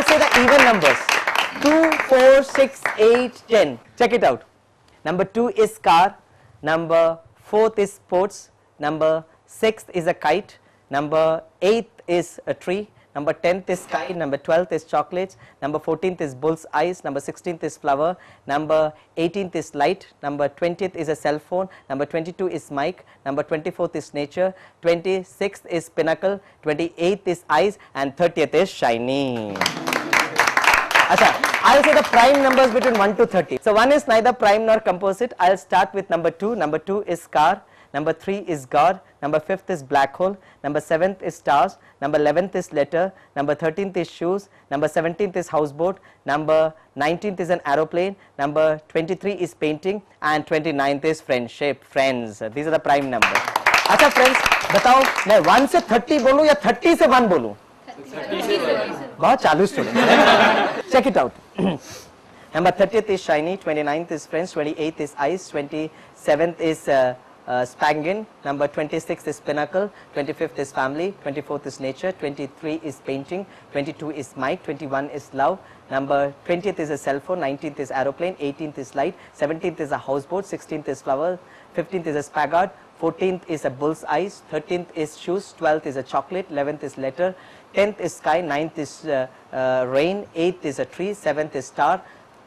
say the even numbers. 2, 4, 6, 8, 10. Check it out. Number 2 is car. Number 4th is sports. Number 6th is a kite. Number 8th is a tree. Number 10th is sky. Number 12th is chocolates. Number 14th is bull's eyes. Number 16th is flower. Number 18th is light. Number 20th is a cell phone. Number 22 is mic. Number 24th is nature. 26th is pinnacle. 28th is eyes. And 30th is shiny. Acha, I'll say the prime numbers between 1 to 30. So 1 is neither prime nor composite. I'll start with number 2. Number 2 is car. Number 3 is God. Number 5th is black hole. Number 7th is stars. Number 11th is letter. Number 13th is shoes. Number 17th is houseboat. Number 19th is an aeroplane. Number 23 is painting. And 29th is friendship, friends. These are the prime numbers. अच्छा friends, बताओ मैं 1 से 30 बोलूं या 30 से 1 बोलूं? बहुत चालू student. Check it out. Number 30th is shiny. 29th is friends. 28th is ice. 27th is Spangen. Number 26 is pinnacle. 25th is family. 24th is nature. 23 is painting. 22 is mic. 21 is love. Number 20th is a cell phone. 19th is aeroplane. 18th is light. 17th is a houseboat. 16th is flower. 15th is a spaggart. 14th is a bull's eyes. 13th is shoes. 12th is a chocolate. 11th is letter. 10th is sky. 9th is rain. 8th is a tree. 7th is star.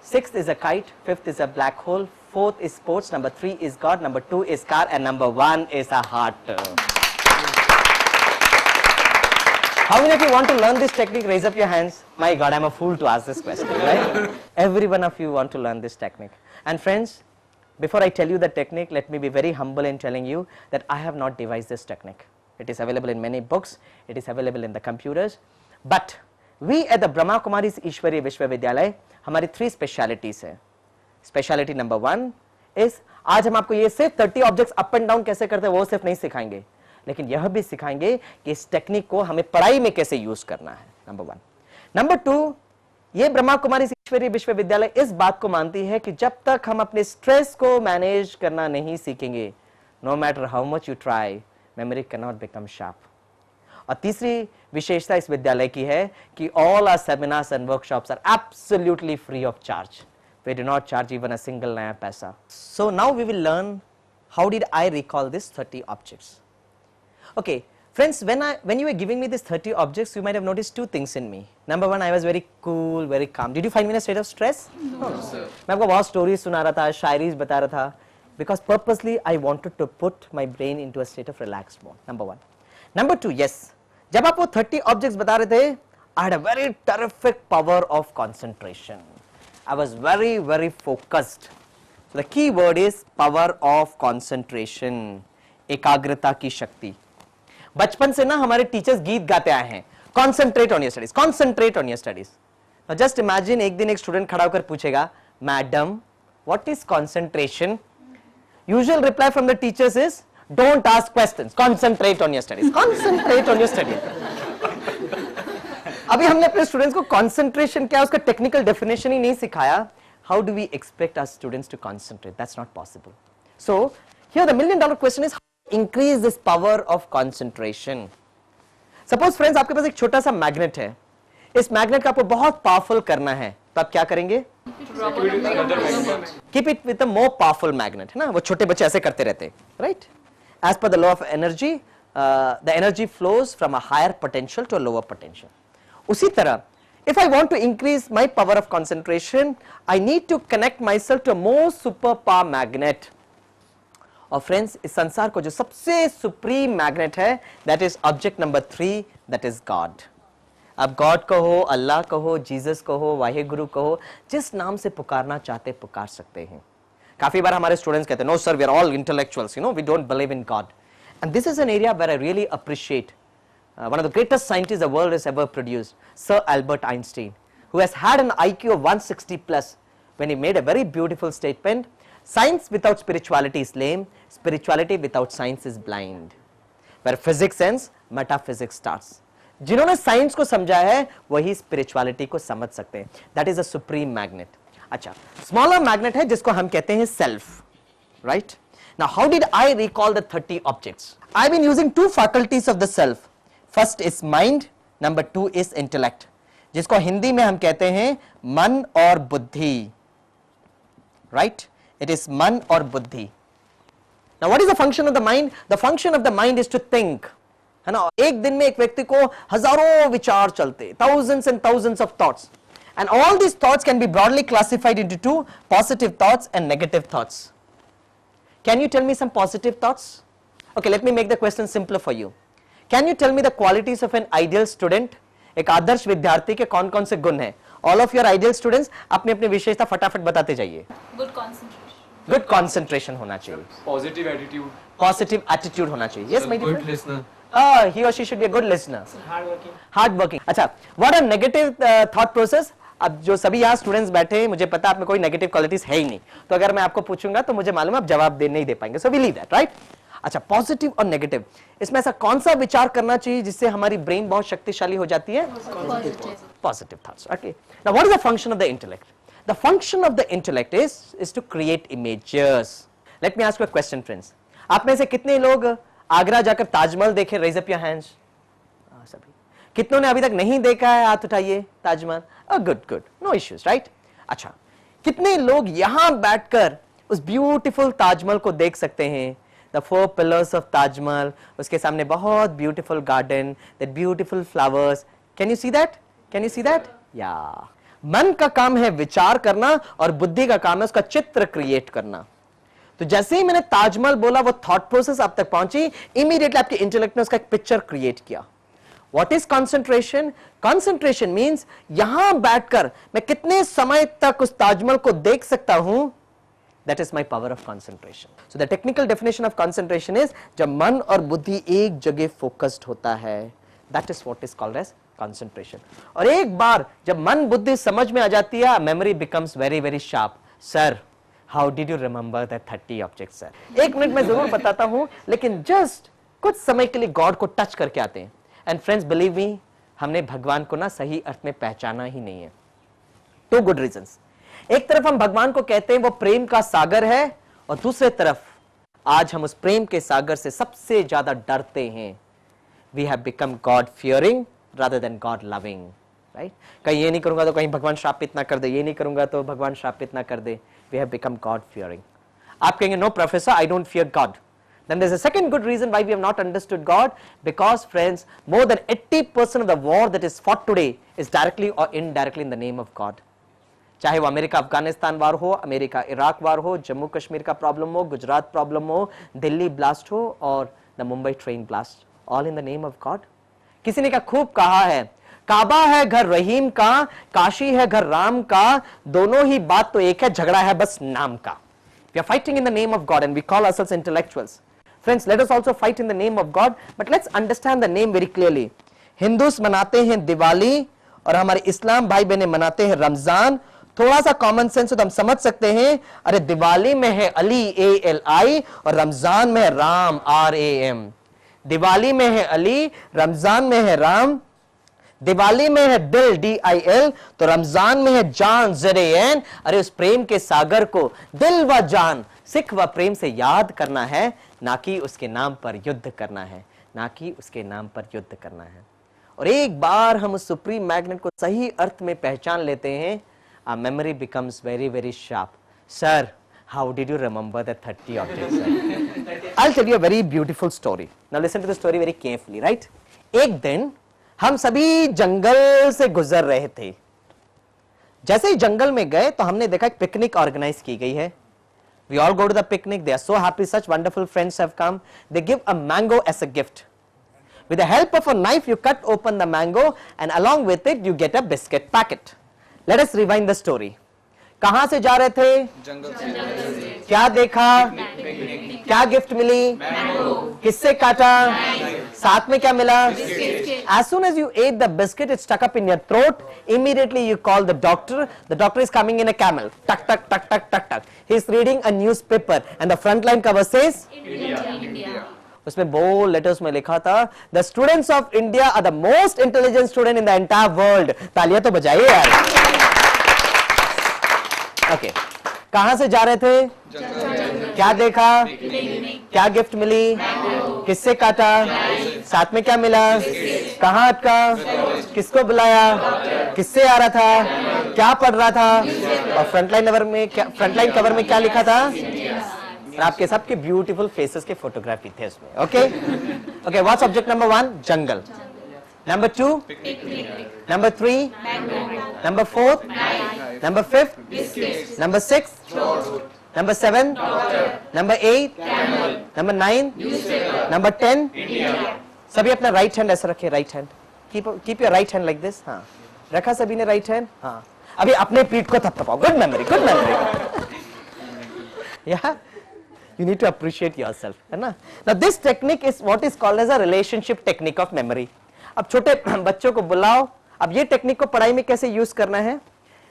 6th is a kite. 5th is a black hole. 4th is sports. Number 3 is God. Number 2 is car. And number 1 is a heart. How many of you want to learn this technique? Raise up your hands. My God, I'm a fool to ask this question, right? Every one of you want to learn this technique. And friends, before I tell you the technique, let me be very humble in telling you that I have not devised this technique. It is available in many books. It is available in the computers. But we at the Brahma Kumaris Ishwari Vishwavidyalaya, हमारी 3 specialities है. Speciality number 1 is आज हम आपको ये सिर्फ 30 objects up and down कैसे करते हैं वो सिर्फ नहीं सिखाएंगे, लेकिन यह भी सिखाएंगे कि इस टेक्निक को हमें पढ़ाई में कैसे यूज करना है. नंबर 1. नंबर 2, ये ब्रह्मा कुमारी ईश्वरीय विश्वविद्यालय इस बात को मानती है कि जब तक हम अपने स्ट्रेस को मैनेज करना नहीं सीखेंगे, no matter how much you try, memory can not become sharp. और तीसरी विशेषता इस विद्यालय की है कि all our seminars and workshops are absolutely free of charge. We do not charge even a single naya paisa. So now we will learn how did I recall these 30 objects. Okay, friends, when you were giving me these 30 objects, you might have noticed 2 things in me. Number 1, I was very cool, very calm. Did you find me in a state of stress? No, sir. मैं आपको बहुत stories सुना रहा था, शायरीज बता रहा था, because purposely I wanted to put my brain into a state of relaxed mode. Number 1. Number 2, yes. जब आप वो 30 objects बता रहे थे, I had a very terrific power of concentration. I was very focused. So the key word is power of concentration. एकाग्रता की शक्ति. बचपन से ना हमारे टीचर्स गीत गाते आए हैं, concentrate on your studies, concentrate on your studies. Now just imagine एक दिन एक स्टूडेंट खड़ा होकर पूछेगा, madam what is concentration? Usual reply from the teachers is don't ask questions, concentrate on your studies, concentrate on your studies. अभी हमने अपने students को कंसंट्रेशन क्या उसका टेक्निकल डेफिनेशन ही नहीं सिखाया. How do we expect our students to concentrate? That's not possible. So here the $1 million question is how increase this power of concentration. Suppose friends आपके पास एक छोटा सा मैग्नेट है, इस मैग्नेट को आपको बहुत पावरफुल करना है, तो आप क्या करेंगे? Keep it with a more powerful magnet, है ना. वो छोटे बच्चे ऐसे करते रहते हैं, right. As per the law of energy, the energy flows from a higher potential to a lower potential. उसी तरह if I want to increase my power of concentration, I need to connect myself to a more super power magnet. और friends, इस संसार को जो सबसे supreme magnet है, that is object number 3, that is God. अब गॉड कहो, अल्लाह कहो, जीसस कहो, वाहे गुरु कहो, जिस नाम से पुकारना चाहते पुकार सकते हैं. काफी बार हमारे स्टूडेंट्स कहते हैं, no sir, we are all intellectuals, you know, we don't believe in God. And this is an area where I really appreciate one of the greatest scientists the world has ever produced, Sir Albert Einstein, who has had an IQ of 160 plus, when he made a very beautiful statement, science without spirituality is lame, spirituality without science is blind. Where physics ends, metaphysics starts. जिन्होंने science को समझा है वही spirituality को समझ सकते हैं. That is a supreme magnet. अच्छा, स्मॉलर मैग्नेट है जिसको हम कहते हैं self, right. Now how did I recall the 30 objects? I been using 2 faculties of the self. First is mind, number 2 is intellect. जिसको हिंदी में हम कहते हैं मन और बुद्धि, राइट? इट इज मन और बुद्धि. Now what is the function of the mind? The function of the mind is to think. है ना? एक दिन में एक व्यक्ति को हजारों विचार चलते, thousands and thousands of thoughts, and all these thoughts can be broadly classified into two: positive thoughts and negative thoughts. Can you tell me some positive thoughts? Okay, let me make the question simpler for you. Can you tell me the qualities of an ideal student? एक आदर्श विद्यार्थी के कौन कौन से गुण हैं? All of your ideal students अपनी अपनी विशेषता फटाफट बताते जाइए. Good concentration. Good concentration होना चाहिए. Positive attitude. Positive attitude होना चाहिए. Yes, my dear. Good listener. He or she should be a good listener. Hardworking. Hardworking. अच्छा, what are negative thought process? अब जो सभी यहाँ स्टूडेंट्स बैठे हैं, मुझे पता आप में कोई नेगेटिव क्वालिटीज है ही नहीं, तो अगर मैं आपको पूछूंगा तो मुझे मालूम है आप जवाब दे नहीं दे पाएंगे. So we leave that, right? अच्छा, पॉजिटिव और नेगेटिव, इसमें ऐसा कौन सा विचार करना चाहिए जिससे हमारी ब्रेन बहुत शक्तिशाली हो जाती है? Positive thoughts. Okay, now what is the function of the intellect? The function of the intellect is to create images. Let me ask you a question, friends. आप में से कितने लोग आगरा जाकर ताजमहल देखे? Raise up your hands. सभी. कितनों ने अभी तक नहीं देखा है? हाथ उठाइए. Taj Mahal. Good, good. No issues, right? अच्छा. कितने लोग यहाँ बैठकर उस beautiful ताजमहल को देख सकते हैं? The 4 pillars of Taj Mahal. उसके सामने बहुत beautiful garden, that beautiful flowers. Can you see that? Can you see that? Yeah. मन का काम है विचार करना और बुद्धि का काम है उसका चित्र क्रिएट करना. तो जैसे ही मैंने ताजमहल बोला, वो थॉट प्रोसेस आप तक पहुंची, इमीडिएटली आपके इंटेलेक्ट ने उसका एक पिक्चर क्रिएट किया. What is concentration? Concentration means यहां बैठकर मैं कितने समय तक उस ताजमहल को देख सकता हूं. That is my power of concentration. So the technical definition of concentration is जब मन और बुद्धि एक जगह फोकस्ड होता है. That is what is called as concentration. और एक बार जब मन बुद्धि समझ में आ जाती है, memory becomes very very sharp. Sir, how did you remember that 30 objects, sir? एक मिनट में जरूर बताता हूं, लेकिन जस्ट कुछ समय के लिए गॉड को टच करके आते हैं. एंड फ्रेंड्स, बिलीव मी, हमने भगवान को ना सही अर्थ में पहचाना ही नहीं है. 2 गुड रीजंस. एक तरफ हम भगवान को कहते हैं वो प्रेम का सागर है, और दूसरे तरफ आज हम उस प्रेम के सागर से सबसे ज्यादा डरते हैं. We have become God fearing rather than God loving, right? कहीं ये नहीं करूंगा तो कहीं भगवान श्रापित ना कर दे, ये नहीं करूंगा तो भगवान श्रापित ना कर दे. We have become God fearing. आप कहेंगे, no professor, I don't fear God. Then there's a second good reason why we have not understood God, because friends, more than 80% of the war that is fought today is directly or indirectly in the name of God. चाहे वो America Afghanistan वार हो, America Iraq वार हो, जम्मू कश्मीर का problem हो, Gujarat problem हो, Delhi blast हो, और the Mumbai train blast, all in the name of God. किसी ने क्या खूब कहा है, काबा है घर रहीम का, काशी है घर राम का, दोनों ही बात तो एक है, झगड़ा है बस नाम का. We are fighting in the name of God and we call ourselves intellectuals. Friends, let us also fight in the name of God, but let's understand the name very clearly. Hindus मनाते हैं दिवाली और हमारे इस्लाम भाई बहनें मनाते हैं रमजान. थोड़ा सा कॉमन सेंस हो तो हम समझ सकते हैं, अरे दिवाली में है अली ALI और रमजान में है राम RAM. दिवाली में है अली, रमजान में है राम. दिवाली में है दिल DIL, तो रमजान में है जान ZAN. अरे उस प्रेम के सागर को दिल व जान, सिख व प्रेम से याद करना है, ना कि उसके नाम पर युद्ध करना है, ना कि उसके नाम पर युद्ध करना है. और एक बार हम उस सुप्रीम मैग्नेट को सही अर्थ में पहचान लेते हैं, our memory becomes very very sharp. Sir, how did you remember the 30 objects, sir? I'll tell you a very beautiful story. Now listen to the story very carefully, right? एक दिन हम सभी जंगल से गुजर रहे थे. जैसे ही जंगल में गए तो हमने देखा एक पिकनिक ऑर्गेनाइज की गई है. We all go to the picnic. They are so happy. Such wonderful friends have come. They give a mango as a gift. With the help of a knife, you cut open the mango, and along with it, you get a biscuit packet. Let us rewind the story. कहां से जा रहे थे? जंगल से. क्या देखा? क्या gift मिली? किससे काटा? साथ में क्या मिला? As soon as you ate the biscuit, it stuck up in your throat. Immediately you call the doctor. The doctor is coming in a camel. Tuck, tuck, tuck, tuck, tuck, tuck. He is reading a newspaper, and the front line cover says India. उसमें bold letters में लिखा था, the students of India are the most intelligent student in the entire world. तालियां तो बजाइए यार. Okay, कहां से जा रहे थे? क्या देखा? क्या गिफ्ट मिली? किससे काटा? साथ में क्या मिला, कहाँ अटका, किसको बुलाया, किससे आ रहा था, क्या पढ़ रहा था, और फ्रंटलाइन कवर में क्या लिखा था, और आपके सबके ब्यूटीफुल फेसेस के फोटोग्राफी थे उसमें. Okay okay, what's object number 1? जंगल. Number 2? Number 3? Number 4? Number 5? Number 6? Number 7? Number 8? Number 9? Number 10? सभी अपना राइट हैंड ऐसा रखे, right hand. Keep your right hand like this. हाँ, रखा सभी ने राइट हैंड. हाँ, अभी अपने पीठ को थपथपाओ. Good memory, good memory. या you need to appreciate yourself, है ना. Now this technique is what is called as a relationship technique of memory. अब छोटे बच्चों को बुलाओ. अब ये टेक्निक को पढ़ाई में कैसे यूज करना है,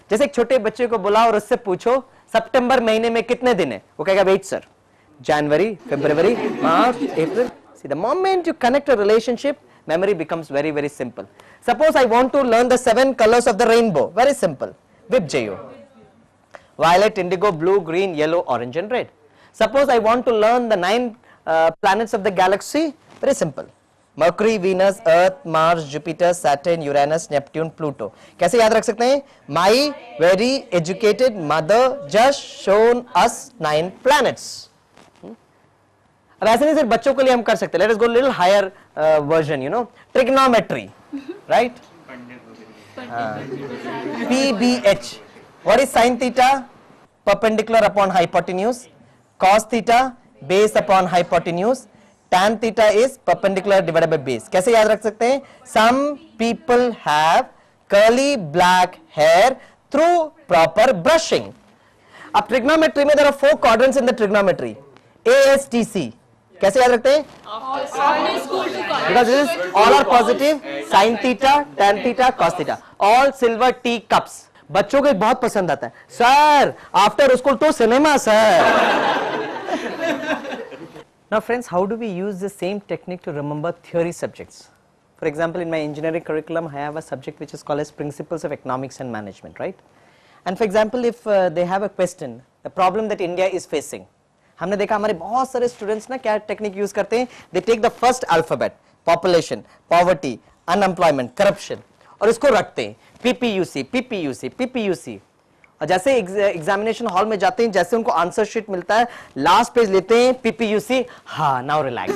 जैसे एक छोटे बच्चे को बुलाओ और उससे पूछो सितंबर महीने में कितने दिन है, वो कहेगा wait sir, January, February, March, April. See, the moment you connect a relationship, memory becomes very, very simple. Suppose I want to learn the 7 colors of the rainbow. Very simple. VIPJO. Violet, indigo, blue, green, yellow, orange and red. Suppose I want to learn the 9 planets of the galaxy. Very simple. Mercury, Venus, Earth, Mars, Jupiter, Saturn, Uranus, Neptune, Pluto. कैसे याद रख सकते हैं? My very educated mother just shown us 9 planets. अब ऐसे नहीं सिर्फ बच्चों के लिए हम कर सकते हैं. Let us go little higher version, you know, trigonometry, right? PBH. What is sin theta? Perpendicular upon hypotenuse. Cos theta, base upon hypotenuse. Tan theta is perpendicular divided by base. कैसे याद रख सकते हैं? Some people have curly black hair through proper brushing. अब trigonometry में there are 4 quadrants in the trigonometry. ASTC. कैसे याद रखते हैं? Because this is all are positive. Sin theta, tan theta, cos theta. All silver tea cups. बच्चों को एक बहुत पसंद आता है. Sir, after school तो cinema sir. Now friends, how do we use the same technique to remember theory subjects? For example, in my engineering curriculum, I have a subject which is called as Principles of Economics and Management, right? And for example, if they have a question, the problem that India is facing, हमने देखा हमारे बहुत सारे students ना क्या technique use करते हैं? They take the first alphabet, population, poverty, unemployment, corruption, और इसको रखते हैं PPUC, PPUC, PPUC. और जैसे एग्जामिनेशन हॉल में जाते हैं, जैसे उनको आंसर शीट मिलता है, लास्ट पेज लेते हैं PPUC. हाँ, now relax.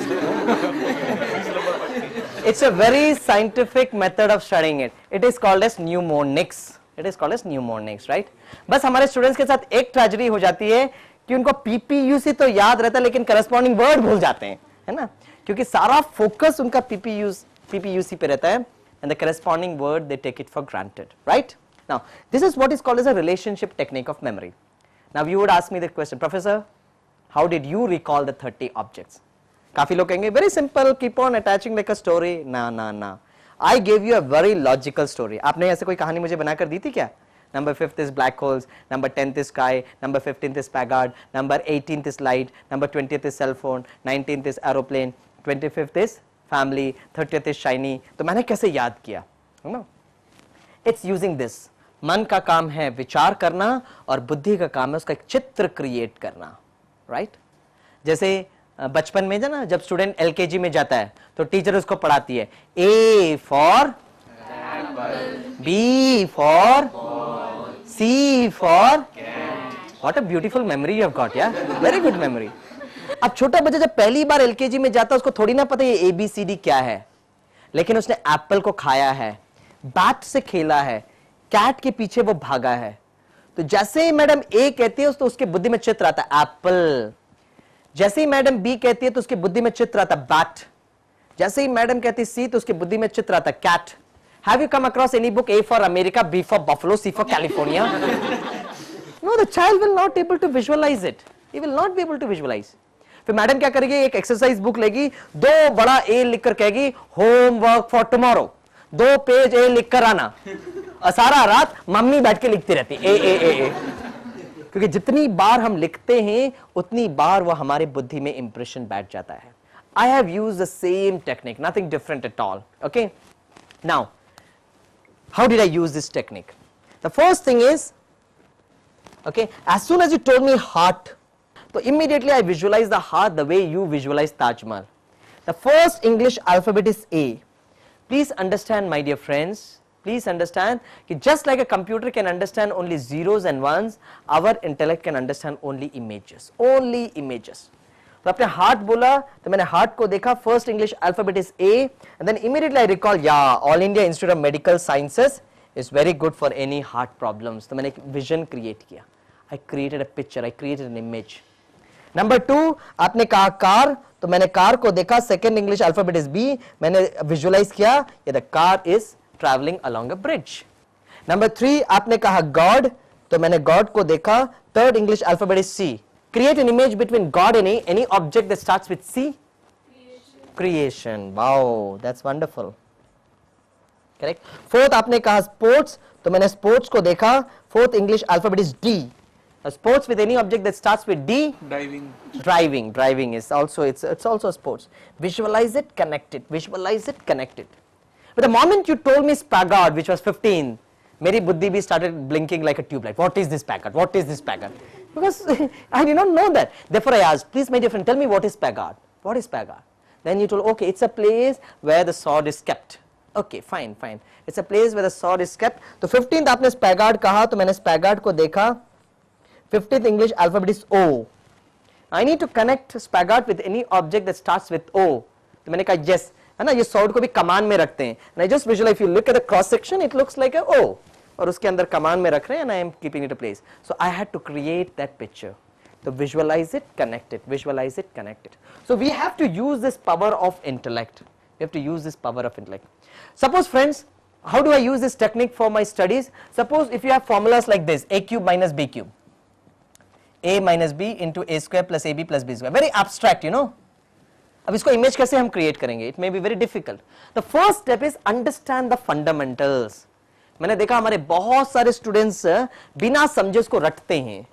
It's a very scientific method of studying it. It is called as mnemonics. It is called as mnemonics, right. बस हमारे स्टूडेंट्स के साथ एक ट्रेजेडी हो जाती है कि उनको PPUC तो याद रहता है लेकिन करस्पॉन्डिंग वर्ड भूल जाते हैं, है ना, क्योंकि सारा फोकस उनका PPUC पे रहता है, and the corresponding word they take it for granted, right. Now, this is what is called as a relationship technique of memory. Now, you would ask me the question, Professor, how did you recall the 30 objects? काफी लोग कहेंगे, very simple, keep on attaching like a story. ना. I gave you a very logical story. आपने ऐसे कोई कहानी मुझे बनाकर दी थी क्या? Number 5th is black holes, number 10th is sky, number 15th is Packard, number 18th is light, number 20th is cell phone, 19th is aeroplane, 25th is family, 30th is shiny. तो मैंने कैसे याद किया? You know? It's using this. मन का काम है विचार करना और बुद्धि का काम है उसका एक चित्र क्रिएट करना, राइट. जैसे बचपन में ना जब स्टूडेंट LKG में जाता है तो टीचर उसको पढ़ाती है A for B for C for. What a beautiful memory you have got. या वेरी गुड मेमोरी. अब छोटा बच्चा जब पहली बार LKG में जाता है उसको थोड़ी ना पता ये ABCD क्या है, लेकिन उसने एप्पल को खाया है, बैट से खेला है, कैट के पीछे वो भागा है. तो जैसे ही मैडम A कहती है तो उसके बुद्धि में चित्र आता है एप्पल. जैसे ही मैडम B कहती है तो उसकी बुद्धि में चित्र आता है बैट. जैसे ही मैडम कहती है C तो उसकी बुद्धि में चित्र आता है cat. Have you come across any book A for America, B for buffalo, C for California? No, the child will not able to visualise it. He will not be able to visualise. फिर madam क्या करेगी, एक exercise book लेगी, 2 बड़ा A लिखकर कहेगी homework for tomorrow, 2 page A लिखकर आना, और सारा रात मम्मी बैठ के लिखती रहती ए. क्योंकि जितनी बार हम लिखते हैं उतनी बार वो हमारे बुद्धि में इंप्रेशन बैठ जाता है. I have used the same technique, nothing different at all. Okay. Now, how did I use this technique? The first thing is, okay, as soon as you told me heart, so immediately I visualize the heart the way you visualize Taj Mahal. The first English alphabet is A. Please understand, my dear friends, please understand that just like a computer can understand only zeros and ones, our intellect can understand only images, only images. तो आपने heart बोला, तो मैंने heart को देखा, first English alphabet is A, and then immediately I recall, yeah, All India Institute of Medical Sciences is very good for any heart problems. तो मैंने एक vision create किया. I created a picture, I created an image. Number 2, आपने कहा car, तो मैंने car को देखा, second English alphabet is B, मैंने visualize किया, yeah, the car is traveling along a bridge. Number 3, आपने कहा God, तो मैंने God को देखा, third English alphabet is C. Create an image between God and any object that starts with C. Creation. Wow, that's wonderful. Correct. Fourth, आपने कहा sports, तो मैंने sports को देखा, fourth English alphabet is D. Sports with any object that starts with D. Driving. Driving is also, it's also sports. Visualize it, connect it. Visualize it, connect it. But the moment you told me Spaggard, which was 15, Meri buddhi bhi started blinking like a tube light. What is this Spaggard? What is this Spaggard? Because I did not know that. Therefore I asked, please my dear friend, tell me what is Spaggard? What is Spaggard? Then you told, okay, it's a place where the sword is kept. Okay, fine, fine. It's a place where the sword is kept. So 15th आपने Spaggard कहा, तो मैंने Spaggard को देखा. 15th English alphabet is O. I need to connect Spaggard with any object that starts with O. तो मैंने कहा yes, है ना, ये sword को भी कमान में रखते हैं. And I just visualize, if you look at the cross section, it looks like a O. और उसके अंदर कमान में रख रहे हैं, and I am keeping it in place. So I had to create that picture. So visualize it, connect it. Visualize it, connect it. So we have to use this power of intellect. We have to use this power of intellect. Suppose, friends, how do I use this technique for my studies? Suppose if you have formulas like this, a cube minus b cube. A minus b into a square plus ab plus b square. Very abstract, you know. अब इसको image कैसे हम create करेंगे? It may be very difficult. The first step is understand the fundamentals. मैंने देखा हमारे बहुत सारे students बिना समझे उसको रटते हैं.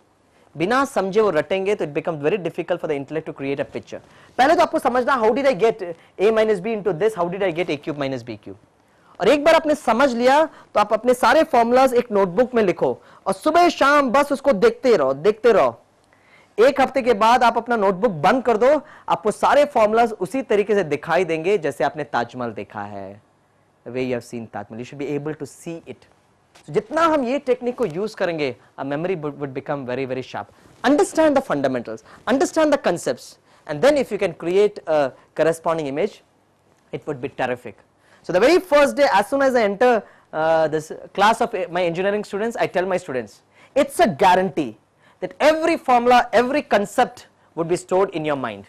बिना समझे वो रटेंगे तो it becomes very difficult for the intellect to create a picture. पहले तो आपको समझना, how did I get a minus b into this? How did I get a cube minus b cube? और एक बार आपने समझ लिया तो आप अपने सारे formulas एक notebook में लिखो और सुबह शाम बस उसको देखते रहो, देखते रहो. एक हफ्ते के बाद आप अपना नोटबुक बंद कर दो, आपको सारे फॉर्मूलाज उसी तरीके से दिखाई देंगे जैसे आपने ताजमहल देखा है. The way you have seen Taj Mahal, you should be able to see it. So, जितना हम ये टेक्निक को यूज करेंगे, our memory would become very very sharp. Understand the fundamentals, understand the concepts, and then if you can create a corresponding image, it would be terrific. So the very first day, as soon as I enter this class of my engineering students, I tell my students, it's a guarantee that every formula, every concept would be stored in your mind.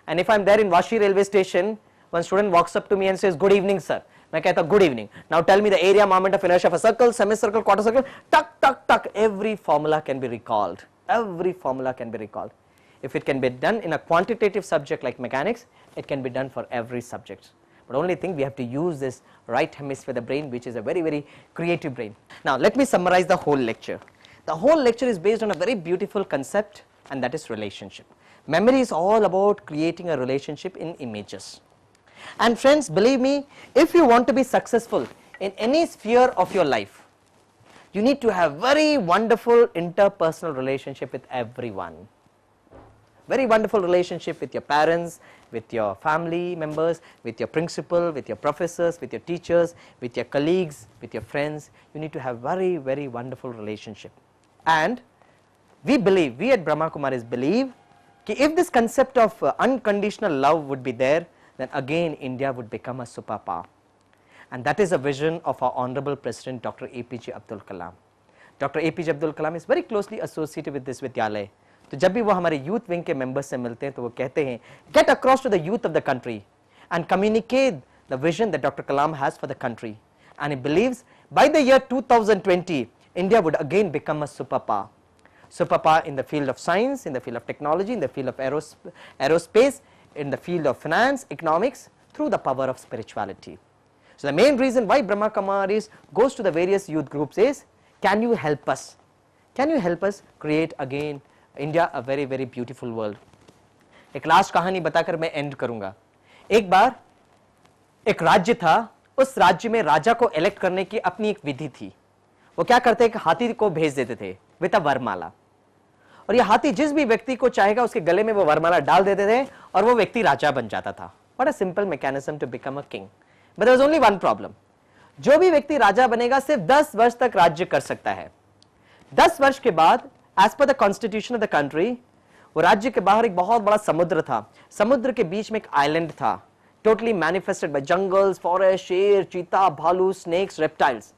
And if I'm there in Vashi railway station, one student walks up to me and says, good evening sir. मैं कहता good evening. Now tell me the area, moment of inertia of a circle, semicircle, quarter circle, tuck, tuck, tuck. Every formula can be recalled. Every formula can be recalled. If it can be done in a quantitative subject like mechanics, it can be done for every subject. But only thing, we have to use this right hemisphere of the brain, which is a very very creative brain. Now let me summarize the whole lecture. The whole lecture is based on a very beautiful concept, and that is relationship. Memory is all about creating a relationship in images. And friends, believe me, if you want to be successful in any sphere of your life, you need to have very wonderful interpersonal relationship with everyone. Very wonderful relationship with your parents, with your family members, with your principal, with your professors, with your teachers, with your colleagues, with your friends. You need to have very very wonderful relationship. And we believe, we at Brahma Kumaris believe, that if this concept of unconditional love would be there, then again India would become a superpower. And that is a vision of our Honorable President Dr. APJ Abdul Kalam. Dr. APJ Abdul Kalam is very closely associated with this Vidyalaya. तो जब भी वो हमारे youth wing के members से मिलते हैं तो वो कहते हैं, get across to the youth of the country and communicate the vision that Dr. Kalam has for the country. And he believes by the year 2020, India would again become a superpower. Superpower in the field of science, in the field of technology, in the field of aerospace, in the field of finance, economics, through the power of spirituality. So the main reason why Brahma Kumaris goes to the various youth groups is, can you help us? Can you help us create again India a very very beautiful world? एक last कहानी बताकर मैं and करूंगा. एक बार एक राज्य था, उस राज्य में राजा को इलेक्ट करने की अपनी एक विधि थी. वो क्या करते हैं कि हाथी को भेज देते थे विद अ वरमाला, और ये हाथी जिस भी व्यक्ति को चाहेगा उसके गले में वो वरमाला डाल देते थे और वो व्यक्ति राजा बन जाता था. What a simple mechanism to become a king. But there was only one problem. जो भी व्यक्ति राजा बनेगा सिर्फ 10 वर्ष तक राज्य कर सकता है. 10 वर्ष के बाद as per the constitution of the country, वो राज्य के बाहर एक बहुत बड़ा समुद्र था. समुद्र के बीच में एक आइलैंड था, totally manifested by jungles, forest, शेर, चीता, भालू, snakes, reptiles.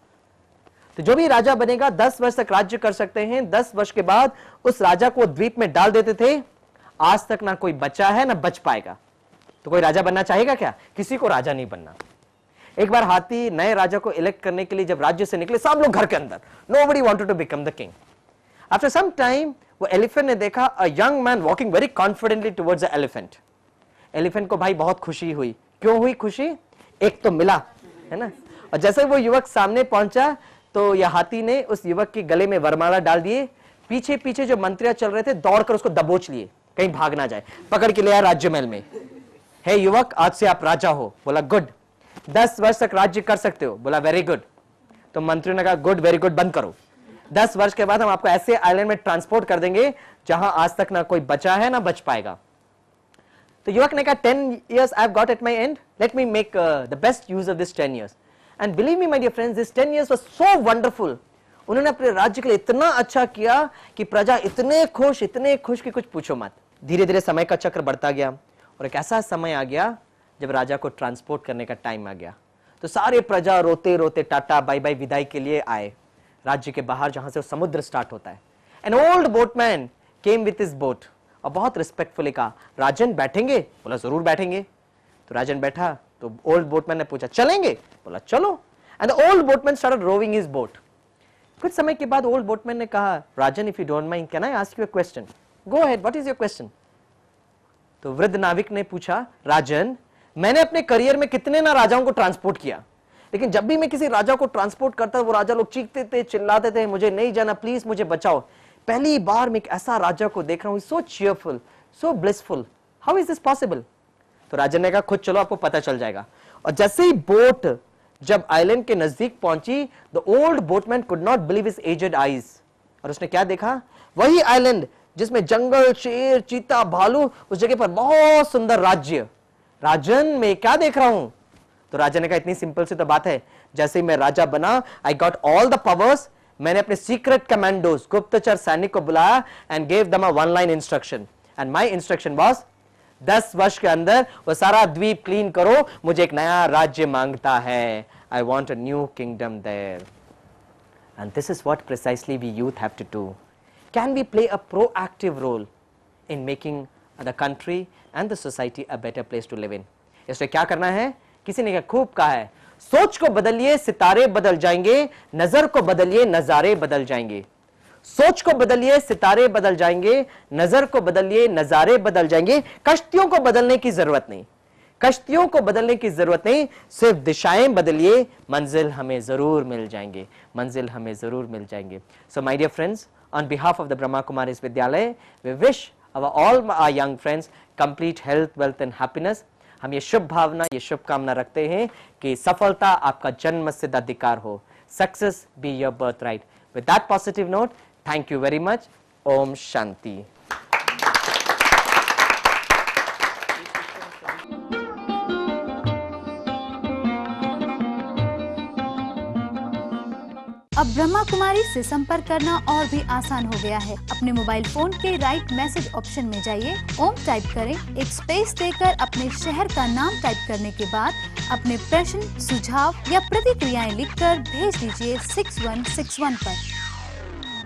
तो जो भी राजा बनेगा 10 वर्ष तक राज्य कर सकते हैं. 10 वर्ष के बाद उस राजा को द्वीप में डाल देते थे. आज तक ना कोई बचा है ना बच पाएगा. तो कोई राजा बनना चाहेगा क्या? किसी को राजा नहीं बनना. एक बार हाथी नए राजा को इलेक्ट करने के लिए जब राज्य से निकले, सब लोग घर के अंदर. Nobody wanted to become the king. After some time, वो एलिफेंट ने देखा a young man walking very confidently towards the elephant. Elephant को भाई बहुत खुशी हुई. क्यों हुई खुशी? एक तो मिला, है ना. और जैसे वो युवक सामने पहुंचा तो यह हाथी ने उस युवक के गले में वरमाला डाल दिए. पीछे पीछे जो मंत्रियां चल रहे थे दौड़कर उसको दबोच लिए, कहीं भाग ना जाए. पकड़ के ले आया राज्य महल में. हे युवक, आज से आप राजा हो. बोला गुड. 10 वर्ष तक राज्य कर सकते हो. बोला वेरी गुड. तो मंत्रियों ने कहा गुड, वेरी गुड बंद करो. 10 वर्ष के बाद हम आपको ऐसे आइलैंड में ट्रांसपोर्ट कर देंगे जहां आज तक ना कोई बचा है ना बच पाएगा. तो युवक ने कहा 10 years I have got at my end. Let me make the best use of this 10 years. And believe me, my dear friends, this 10 years was so wonderful. उन्होंने अपने राज्य के लिए इतना अच्छा किया कि प्रजा इतने खुश कि कुछ पूछो मत. धीरे धीरे समय का चक्र बढ़ता गया और एक ऐसा समय आ गया जब राजा को ट्रांसपोर्ट करने का टाइम आ गया. तो सारे प्रजा रोते रोते टाटा बाय बाय विदाई के लिए आए राज्य के बाहर जहां से समुद्र स्टार्ट होता है. An old boatman came with his boat और बहुत रिस्पेक्टफुली कहा, राजन बैठेंगे? बोला जरूर बैठेंगे. तो राजन बैठा. तो ओल्ड बोटमैन ने पूछा चलेंगे? बोला चलो. And the old boatman started rowing his boat. कुछ समय के बाद ओल्ड बोटमैन ने कहा, Rajan if you don't mind can I ask you a question? Go ahead, what is your question? तो वृद्ध नाविक ने पूछा, राजन मैंने अपने करियर में कितने ना राजाओं को ट्रांसपोर्ट किया, लेकिन जब भी मैं किसी राजा को ट्रांसपोर्ट करता वो राजा लोग चीखते थे, चिल्लाते थे, मुझे नहीं जाना, प्लीज मुझे बचाओ. पहली बार मैं एक ऐसा राजा को देख रहा हूं, so cheerful, so blissful, how is this possible? तो राजन ने कहा खुद चलो, आपको पता चल जाएगा. और जैसे ही बोट जब आइलैंड के नजदीक पहुंची, the old boatman could not believe his aged eyes. और उसने क्या देखा? वही आइलैंड जिसमें जंगल, शेर, चीता, भालू, उस जगह पर बहुत सुंदर राज्य. राजन मैं क्या देख रहा हूं? तो राजा ने कहा इतनी सिंपल सी तो बात है, जैसे ही मैं राजा बना, I got all the powers. मैंने अपने सीक्रेट कमांडोज, गुप्तचर सैनिक को बुलाया and gave them a one line instruction. And my instruction was 10 वर्ष के अंदर वो सारा द्वीप क्लीन करो, मुझे एक नया राज्य मांगता है. I want a new kingdom there. And this is what precisely we youth have to do. Can we play a proactive role in making the country and the society a better place to live in? इसलिए क्या करना है? किसी ने खूब कहा है, सोच को बदलिए सितारे बदल जाएंगे, नजर को बदलिए नजारे बदल जाएंगे. सोच को बदलिए सितारे बदल जाएंगे, नजर को बदलिए नजारे बदल जाएंगे. कश्तियों को बदलने की जरूरत नहीं, कश्तियों को बदलने की जरूरत नहीं, सिर्फ दिशाएं बदलिए, मंजिल हमें जरूर मिल जाएंगे, मंजिल हमें जरूर मिल जाएंगे. So my dear friends, on behalf of the Brahma Kumaris Vidyalaya, we wish all our young friends complete health, wealth and happiness. हम ये शुभ भावना, ये शुभकामना रखते हैं कि सफलता आपका जन्मसिद्ध अधिकार हो. Success be your birthright. With that positive note, thank you very much. Om Shanti. अब ब्रह्मा कुमारी से संपर्क करना और भी आसान हो गया है. अपने मोबाइल फोन के राइट मैसेज ऑप्शन में जाइए, ओम टाइप करें, एक स्पेस देकर अपने शहर का नाम टाइप करने के बाद अपने प्रश्न, सुझाव या प्रतिक्रियाएं लिखकर भेज दीजिए 6161 पर.